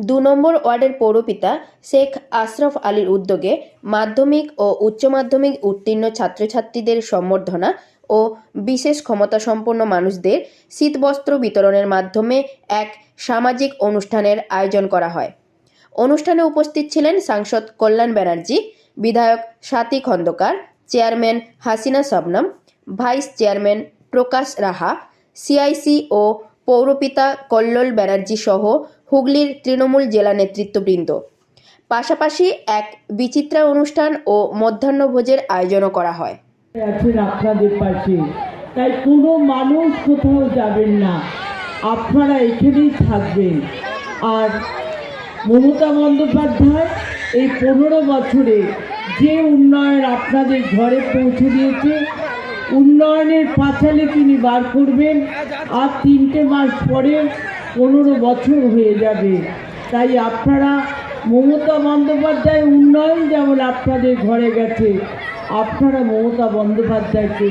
2 নম্বর ওয়ার্ডের পৌরপিতা শেখ আশরাফ আলীর উদ্যোগে মাধ্যমিক ও উচ্চ মাধ্যমিক উত্তীর্ণ ছাত্রছাত্রীদের সম্বর্ধনা ও বিশেষ ক্ষমতাসম্পন্ন মানুষদের শীতবস্ত্র বিতরণের মাধ্যমে এক সামাজিক অনুষ্ঠানের আয়োজন করা হয়। অনুষ্ঠানে উপস্থিত ছিলেন সাংসদ কল্যাণ ব্যানার্জি, বিধায়ক Swati Khandakar, chairman Hasina Shabnam, vice chairman Prakash Raha, CIC ও পৌরপিতা কল্লোল ব্যানার্জি সহ হুগলির তৃণমূল জেলা নেতৃত্ববৃন্দ। পাশাপাশি এক বিচিত্রা অনুষ্ঠান ও মধ্যাহ্নভোজের আয়োজনও করা হয়। আপনাদের পাশে, তাই কোনো মানুষ কোথাও যাবেন না, আপনারা এখানেই থাকবেন। আর মমতা বন্দ্যোপাধ্যায় এই 15 বছরে যে উন্নয়ন আপনাদের ঘরে পৌঁছে দিয়েছে, উন্নয়নের পাঁচালে তিনি বার করবেন। আর 3টে মাস পরে 15 বছর হয়ে যাবে। তাই আপনারা মমতা বন্দ্যোপাধ্যায় উন্নয়ন যেমন আপনাদের ঘরে গেছে, আপনারা মমতা বন্দ্যোপাধ্যায়কে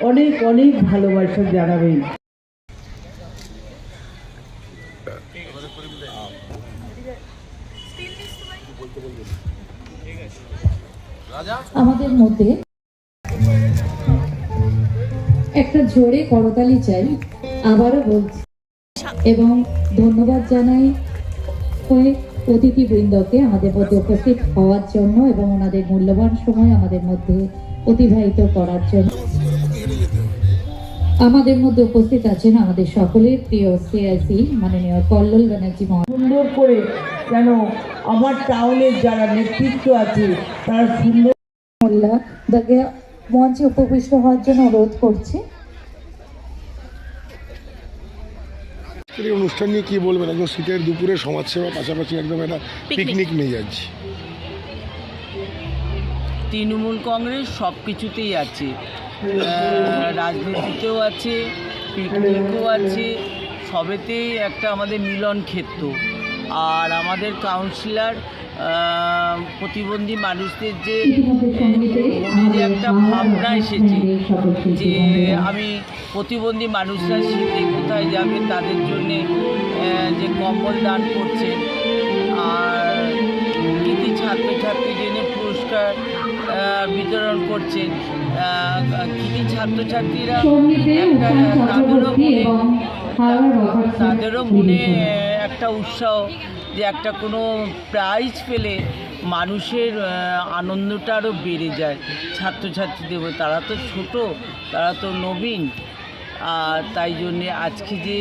অনেক অনেক ভালোবাসা জানাবেন। আমাদের মধ্যে একটা জোরে করতালি চাই, আবারও বলছি, এবং ধন্যবাদ জানাই অতিথিবৃন্দকে আমাদের মধ্যে উপস্থিত হওয়ার জন্য এবং ওনাদের মূল্যবান সময় আমাদের মধ্যে অতিবাহিত করার জন্য। আমাদের মধ্যে উপস্থিত আছেন আমাদের সকলের প্রিয় সিআইসি মাননীয় কল্লোল ব্যানার্জি মহোদয়। সুন্দর করে যেন আমার টাউনের যারা নেতৃত্ব আছে তারা সুন্দর তাকে মঞ্চে উপবিষ্ট হওয়ার জন্য অনুরোধ করছি। এই অনুষ্ঠান নিয়ে কি বলবেন? একদম শীতের দুপুরে সমাজসেবা, পাশাপাশি একদম একটা পিকনিক নিয়ে যাচ্ছি। তৃণমূল কংগ্রেস সব কিছুতেই আছে, রাজনীতিতেও আছে, পিকনিকও আছে, সবেতেই একটা আমাদের মিলন ক্ষেত্র। আর আমাদের কাউন্সিলর প্রতিবন্ধী মানুষদের যে একটা ভাবনা এসেছে যে আমি প্রতিবন্ধী মানুষরা শীতে কোথায় যাবে তাদের জন্যে যে কম্বল দান করছেন, আর কৃতি ছাত্রছাত্রীদের পুরস্কার বিতরণ করছেন। কৃতি ছাত্রছাত্রীরা তাদেরও মনে একটা উৎসাহ যে একটা কোনো প্রাইজ পেলে মানুষের আনন্দটা আরও বেড়ে যায়। ছাত্রছাত্রীদের তারা তো ছোট, তারা তো নবীন, আর তাই জন্যে আজকে যে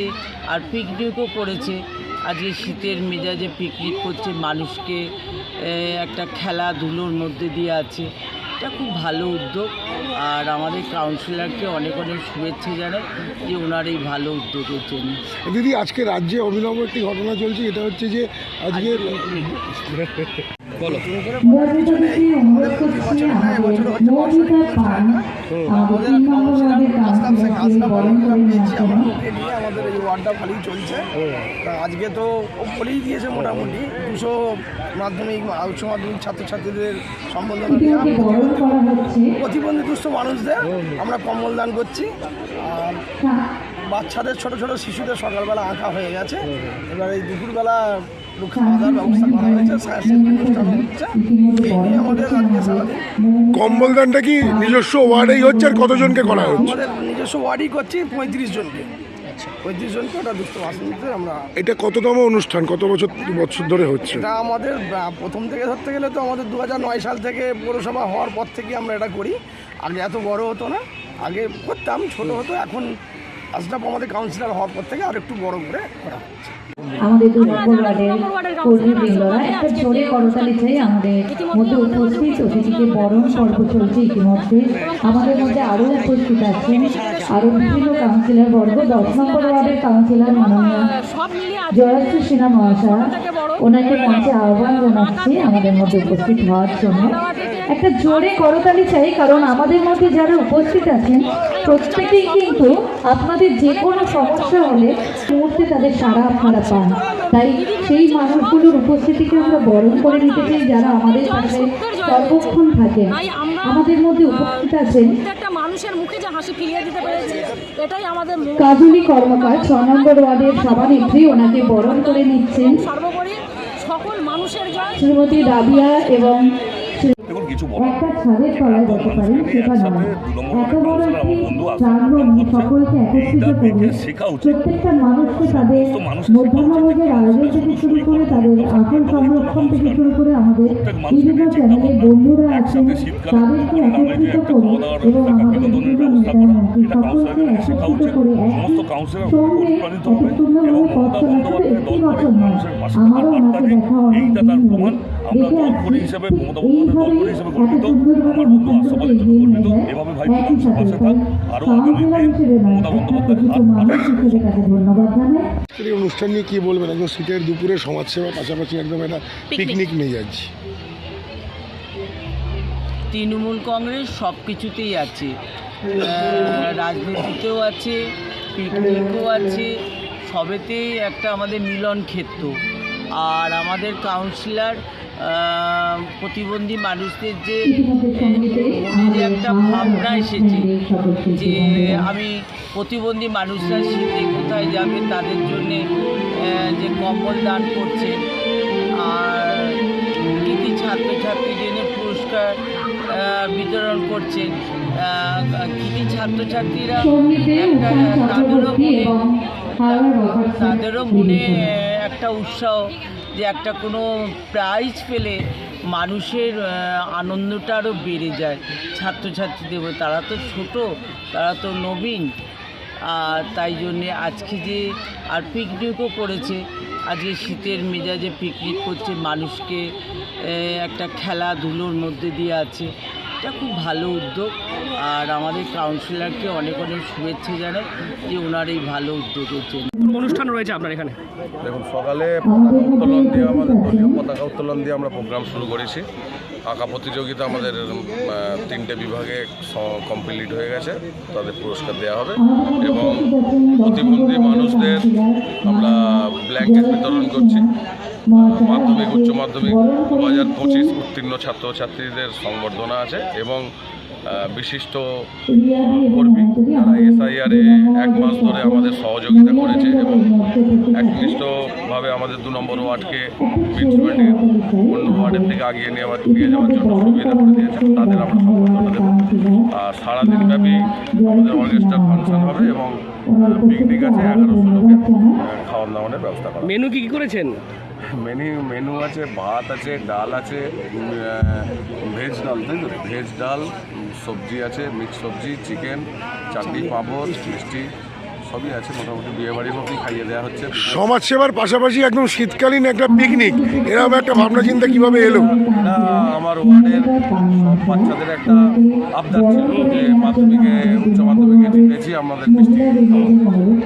আর পিকনিকও করেছে, আজকে শীতের মেজাজে পিকনিক করছে, মানুষকে একটা খেলাধুলোর মধ্যে দিয়ে আছে। এটা খুব ভালো উদ্যোগ, আর আমাদের কাউন্সিলরকে অনেক অনেক শুভেচ্ছা জানাই যে ওনার এই ভালো উদ্যোগের জন্য। দিদি, আজকে রাজ্যে অভিনব একটি ঘটনা চলছে, এটা হচ্ছে যে আজকে আমাদের এই ওয়ার্ডটা ভালোই চলছে। আজকে তো বলেই দিয়েছে মোটামুটি 200 মাধ্যমিক উচ্চ মাধ্যমিক ছাত্রছাত্রীদের সম্বর্ধনা দেওয়া, প্রতিবন্ধী দুস্থ মানুষদের আমরা কম্বল দান করছি। আর বাচ্চাদের ছোট ছোট শিশুদের সকালবেলা আঁকা হয়ে গেছে, এবার এই দুপুরবেলা খাওয়া দাওয়ার ব্যবস্থা করা হয়েছে, সাংস্কৃতিক অনুষ্ঠান হচ্ছে। আমাদের কম্বল দানটা কি নিজস্ব ওয়ার্ডেই হচ্ছে, আর কতজনকে করা হচ্ছে? আমাদের নিজস্ব ওয়ার্ডই করছি 35 জনকে। 35 জনকে ওটা দুস্থ বাসিন্দাদের আমরা। এটা কততম অনুষ্ঠান, কত বছর ধরে হচ্ছে? এটা আমাদের প্রথম থেকে ধরতে গেলে তো আমাদের 2009 সাল থেকে পৌরসভা হওয়ার পর থেকে আমরা এটা করি। আগে এত বড় হতো না, আগে করতাম ছোট হতো, এখন আশরাফ আমাদের কাউন্সিলর হওয়ার পর থেকে আর একটু বড় করে করা হচ্ছে। আমাদের 2 নম্বর ওয়ার্ডের কর্মীবৃন্দরা একটা জোরে করতালি চাই। আমাদের মধ্যে উপস্থিত অতিথিকে বরণ পর্ব চলছে ইতিমধ্যে। আমাদের মধ্যে আরও উপস্থিত আছেন আরও বিভিন্ন কাউন্সিলর বর্গ। 10 নম্বর ওয়ার্ডের কাউন্সিলর মাননীয় জয়শ্রী সিনহা মহাশয়, ওনাকে মঞ্চে আহ্বান জানাচ্ছি আমাদের মধ্যে উপস্থিত হওয়ার জন্য। একটা জোরে করতালি চাই, কারণ আমাদের মধ্যে যারা উপস্থিত আছেন প্রত্যেকেই কিন্তু আপনাদের যে কোনো সমস্যা হলে মুহূর্তে তাদের সাড়া আপনারা পান। তাই সেই মানুষগুলোর উপস্থিতিকে আমরা বরণ করে নিতে চাই, যারা আমাদের পাশে সর্বক্ষণ থাকেন। আমাদের মধ্যে উপস্থিত আছেন কাজলী কর্মকার, 6 নম্বর ওয়ার্ডের সভানেত্রী, ওনাকে বরণ করে নিচ্ছেন শ্রীমতী রাবিয়া এবং দেখুন কিছু বলো একটা ছাদের তলায় যেতে পারি সেটা নয়। এত বড় একটি প্রাঙ্গণ সকলকে একত্রিত করে প্রত্যেকটা মানুষকে তাদের মধ্যাহ্নভোজের আয়োজন থেকে শুরু করে তাদের আসল সংরক্ষণ থেকে শুরু করে আমাদের বিভিন্ন চ্যানেলের বন্ধুরা আছেন তাদেরকে একত্রিত করে এবং আমাদের বিভিন্ন নেতা মন্ত্রী সকলকে একত্রিত করে সঙ্গে এত সুন্দরভাবে পথ চলা শুধু একটি বছর নয়, আমারও ওনাকে দেখা অনেক দিন হলো দেখে আসছি এইভাবেই এত সুন্দরভাবে মুখ্যমন্ত্রী এগিয়ে নিয়ে যায় একই সাথে। তাই কাউন্সিলর হিসেবে নয়, একটা প্রকৃত মানুষ হিসেবে তাকে ধন্যবাদ জানাই। এই অনুষ্ঠান নিয়ে কি বলবেন একদম শীতের দুপুরে সমাজসেবা পাশাপাশি একদম একটা পিকনিক মেজাজ। তৃণমূল কংগ্রেস সব কিছুতেই আছে, রাজনীতিতেও আছে, পিকনিকও আছে, সবেতেই একটা আমাদের মিলন ক্ষেত্র। আর আমাদের কাউন্সিলর প্রতিবন্ধী মানুষদের যে যে একটা ভাবনা এসেছে যে আমি প্রতিবন্ধী মানুষরা শীতে কোথায় যাবে তাদের জন্যে যে কম্বল দান করছেন, আর কৃতি ছাত্রছাত্রীদের পুরস্কার বিতরণ করছেন। কৃতি ছাত্রছাত্রীরা তাদেরও মনে একটা উৎসাহ যে একটা কোনো প্রাইজ পেলে মানুষের আনন্দটা আরও বেড়ে যায়। ছাত্রছাত্রীদের তারা তো ছোটো, তারা তো নবীন, আর তাই জন্যে আজকে যে আর পিকনিকও করেছে, আজকে শীতের মেজাজে পিকনিক করছে, মানুষকে একটা খেলাধুলোর মধ্যে দিয়ে আছে। এটা খুব ভালো উদ্যোগ, আর আমাদের কাউন্সিলরকে অনেক অনেক শুভেচ্ছা জানাই যে ওনার এই ভালো উদ্যোগের জন্য। অনুষ্ঠান রয়েছে আপনার এখানে? দেখুন সকালে পতাকা উত্তোলন দিয়ে আমাদের দলীয় পতাকা উত্তোলন দিয়ে আমরা প্রোগ্রাম শুরু করেছি। আঁকা প্রতিযোগিতা আমাদের 3টে বিভাগে কমপ্লিট হয়ে গেছে, তাদের পুরস্কার দেওয়া হবে এবং প্রতিবন্ধী মানুষদের আমরা ব্ল্যাঙ্কেট বিতরণ করছি। মাধ্যমিক উচ্চ মাধ্যমিক 2025 উত্তীর্ণ ছাত্রছাত্রীদের সংবর্ধনা আছে এবং বিশিষ্ট কর্মী যারা SIR-এ 1 মাস ধরে আমাদের সহযোগিতা করেছে এবং একনিষ্ঠভাবে আমাদের 2 নম্বর ওয়ার্ডকে মিউনিসিপ্যালিটির অন্য ওয়ার্ডের থেকে আগিয়ে নিয়ে যাওয়ার জন্য সুবিধা করে দিয়েছে, তাদের আমরা সংবর্ধনা দেব। আর সারাদিনব্যাপী আমাদের অর্কেস্ট্রা ফাংশন হবে এবং পিকনিক আছে, 1100 লোকের খাওয়ান দাওয়ানের ব্যবস্থা করা। মেনু কি করেছেন? মেনু আছে, ভাত আছে, ডাল আছে, ভেজ ডাল, তাই তো ভেজ ডাল, সবজি আছে, মিক্স সবজি, চিকেন, চাটনি, পাঁপড়, মিষ্টি সবই আছে। মোটামুটি বিয়েবাড়ির মতোই খাইয়ে দেওয়া হচ্ছে। সমাজসেবার পাশাপাশি একদম শীতকালীন একটা পিকনিক, এরকম একটা ভাবনা চিন্তা কিভাবে এলো? এটা আমার ওয়ার্ডের সব বাচ্চাদের একটা আবদার ছিল যে মাধ্যমিকে উচ্চ মাধ্যমিকে জিতেছি, আমাদের মিষ্টি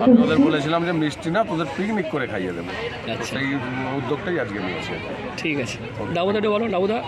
আমি ওদের বলেছিলাম যে মিষ্টি না, তোদের পিকনিক করে খাইয়ে দেবো। সেই উদ্যোগটাই আজকে নিয়েছে। ঠিক আছে, দাউদা বলো। দাউদা